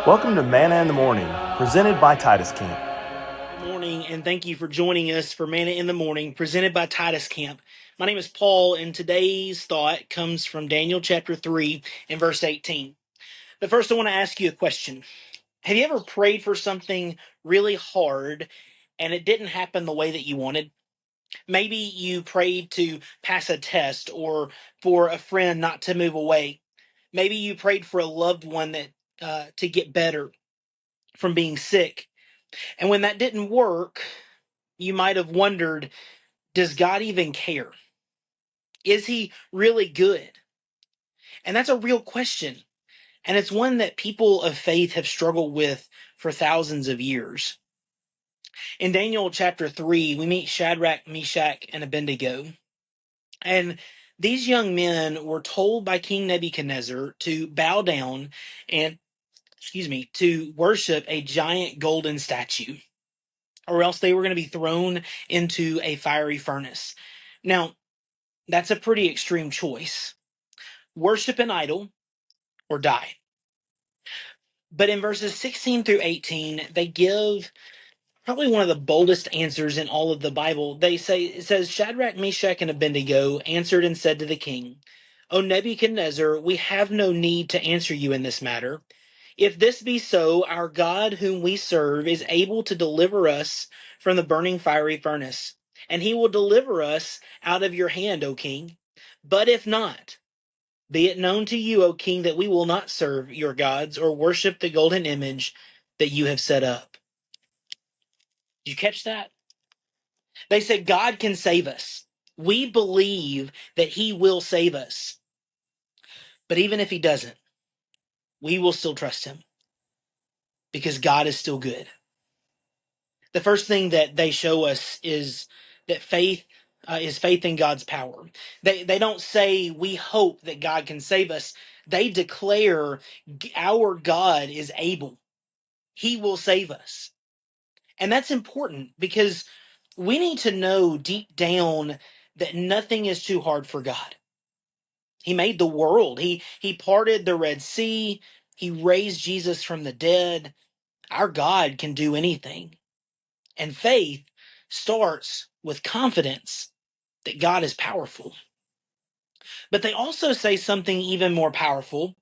Welcome to Manna in the Morning, presented by TITUS Camp. Good morning, and thank you for joining us for Manna in the Morning, presented by TITUS Camp. My name is Paul, and today's thought comes from Daniel chapter 3 and verse 18. But first, I want to ask you a question. Have you ever prayed for something really hard and it didn't happen the way that you wanted? Maybe you prayed to pass a test or for a friend not to move away. Maybe you prayed for a loved one to get better from being sick. And when that didn't work, you might have wondered, does God even care? Is he really good? And that's a real question. And it's one that people of faith have struggled with for thousands of years. In Daniel chapter 3, we meet Shadrach, Meshach, and Abednego. And these young men were told by King Nebuchadnezzar to bow down and, to worship a giant golden statue, or else they were going to be thrown into a fiery furnace. Now, that's a pretty extreme choice. Worship an idol or die. But in verses 16 through 18, they give probably one of the boldest answers in all of the Bible. It says, Shadrach, Meshach, and Abednego answered and said to the king, O Nebuchadnezzar, we have no need to answer you in this matter. If this be so, our God whom we serve is able to deliver us from the burning fiery furnace, and he will deliver us out of your hand, O king. But if not, be it known to you, O king, that we will not serve your gods or worship the golden image that you have set up. Did you catch that? They said God can save us. We believe that he will save us. But even if he doesn't, we will still trust him because God is still good. The first thing that they show us is that faith is faith in God's power. They don't say we hope that God can save us. They declare our God is able. He will save us. And that's important because we need to know deep down that nothing is too hard for God. He made the world. He parted the Red Sea. He raised Jesus from the dead. Our God can do anything. And faith starts with confidence that God is powerful. But they also say something even more powerful,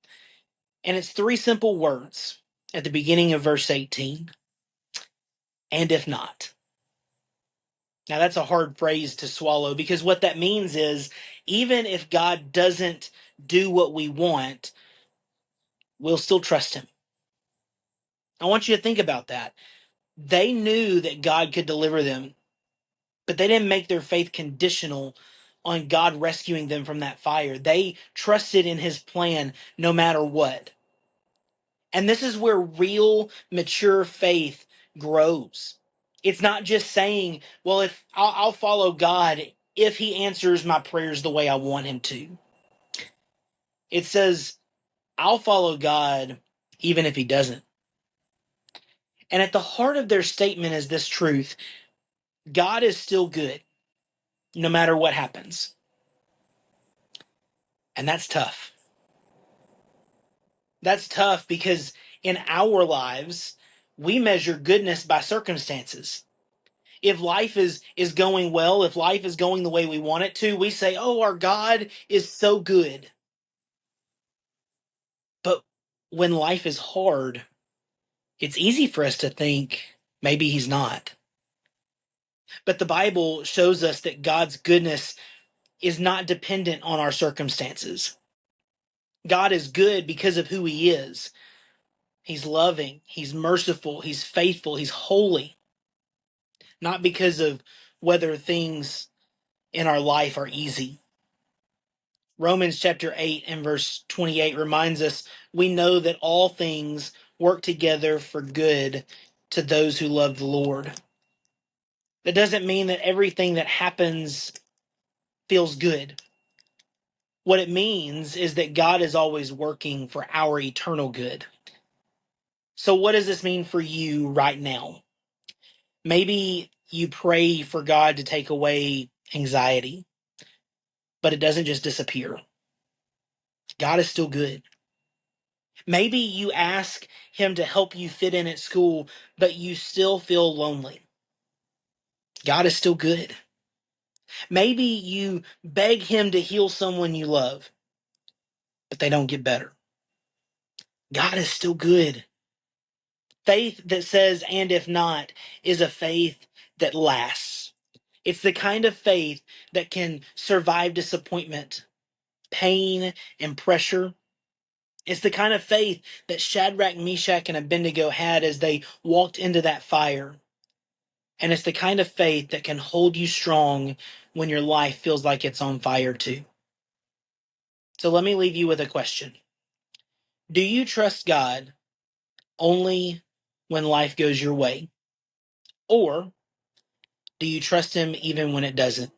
and it's three simple words at the beginning of verse 18. And if not. Now, that's a hard phrase to swallow because what that means is even if God doesn't do what we want, we'll still trust him. I want you to think about that. They knew that God could deliver them, but they didn't make their faith conditional on God rescuing them from that fire. They trusted in his plan no matter what. And this is where real, mature faith grows. It's not just saying, well, if I'll follow God if he answers my prayers the way I want him to. It says, I'll follow God even if he doesn't. And at the heart of their statement is this truth: God is still good, no matter what happens. And that's tough. That's tough because in our lives, we measure goodness by circumstances. If life is going well, if life is going the way we want it to, we say, oh, our God is so good. But when life is hard, it's easy for us to think maybe he's not. But the Bible shows us that God's goodness is not dependent on our circumstances. God is good because of who he is. He's loving, he's merciful, he's faithful, he's holy, not because of whether things in our life are easy. Romans chapter 8 and verse 28 reminds us we know that all things work together for good to those who love the Lord. That doesn't mean that everything that happens feels good. What it means is that God is always working for our eternal good. So what does this mean for you right now? Maybe you pray for God to take away anxiety, but it doesn't just disappear. God is still good. Maybe you ask him to help you fit in at school, but you still feel lonely. God is still good. Maybe you beg him to heal someone you love, but they don't get better. God is still good. Faith that says, and if not, is a faith that lasts. It's the kind of faith that can survive disappointment, pain, and pressure. It's the kind of faith that Shadrach, Meshach, and Abednego had as they walked into that fire. And it's the kind of faith that can hold you strong when your life feels like it's on fire too. So let me leave you with a question. Do you trust God only when life goes your way? Or do you trust him even when it doesn't?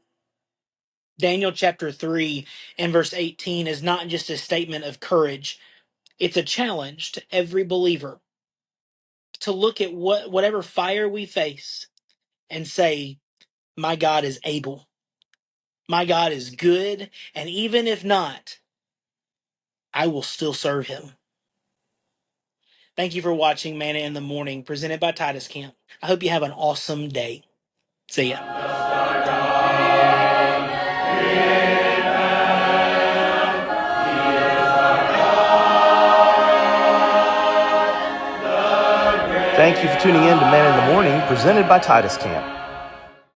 Daniel chapter 3 and verse 18 is not just a statement of courage. It's a challenge to every believer to look at whatever fire we face and say, my God is able. My God is good. And even if not, I will still serve him. Thank you for watching Manna in the Morning, presented by TITUS Camp. I hope you have an awesome day. See ya. Thank you for tuning in to Man in the Morning, presented by TITUS Camp.